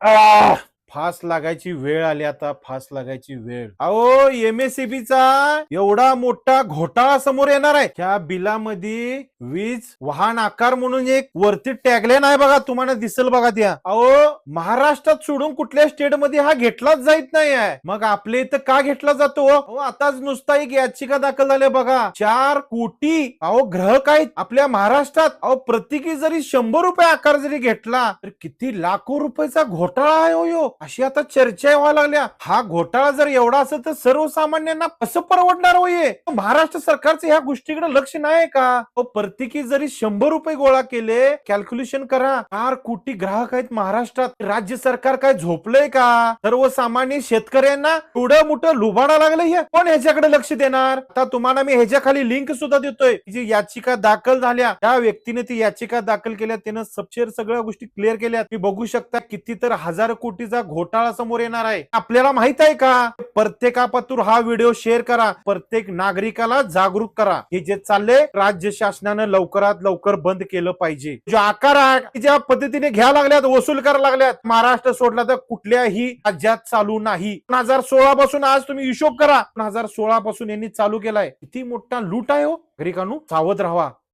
आह! फास लागायची वेळ आली आता, फास लागायची वेळ. अहो, एमएससीबीचा एवढा मोठा घोटाळा समोर येणार आहे. त्या बिलामध्ये वीज वाहन आकार म्हणून एक वरती टॅगलाईन आहे बघा, तुम्हाला दिसेल बघा त्या. अहो, महाराष्ट्रात सोडून कुठल्या स्टेटमध्ये हा घेतलाच जात नाही आहे. मग आपल्या इथं का घेतला जातो? अहो, आताच नुसता एक याचिका दाखल झाली बघा. 4 कोटी अहो ग्राहक आहेत आपल्या महाराष्ट्रात. अहो, प्रत्येकी जरी 100 रुपये आकार जरी घेतला तर किती लाखो रुपयाचा घोटाळा आहे हो ह्यो. अशी आता चर्चा व्हायला लागल्या. हा घोटाळा जर एवढा असेल तर सर्वसामान्यांना कसं परवडणार होय? महाराष्ट्र सरकारचं ह्या गोष्टीकडे लक्ष नाही का? प्रत्येकी जरी 100 रुपये गोळा केले, कॅल्क्युलेशन करा. 4 कोटी ग्राहक आहेत महाराष्ट्रात. राज्य सरकार काय झोपलंय का? सर्वसामान्य शेतकऱ्यांना एवढं मोठं लुबाडा लागलं हे. कोण ह्याच्याकडे लक्ष देणार? आता तुम्हाला मी ह्याच्या खाली लिंक सुद्धा देतोय. जी याचिका दाखल झाल्या, त्या व्यक्तीने ती याचिका दाखल केल्या, त्यानं सबशेर सगळ्या गोष्टी क्लिअर केल्या. तुम्ही बघू शकता किती तर 1000 कोटीचा घोटाळा समोर येणार आहे. आपल्याला माहित आहे का? प्रत्येकापातूर हा व्हिडिओ शेअर करा, प्रत्येक नागरिकाला जागरूक करा. हे जे चाललंय राज्य शासनानं लवकरात लवकर बंद केलं पाहिजे. जो आकार आहे ज्या पद्धतीने घ्या लागल्यात, वसूल करायला लागल्यात, महाराष्ट्र सोडला तर कुठल्याही राज्यात चालू नाही. 2016 पासून आज तुम्ही हिशोब करा, 2016 पासून यांनी चालू केलाय. किती मोठा लूट आहे हो. नागरिकांनो सावध राहा.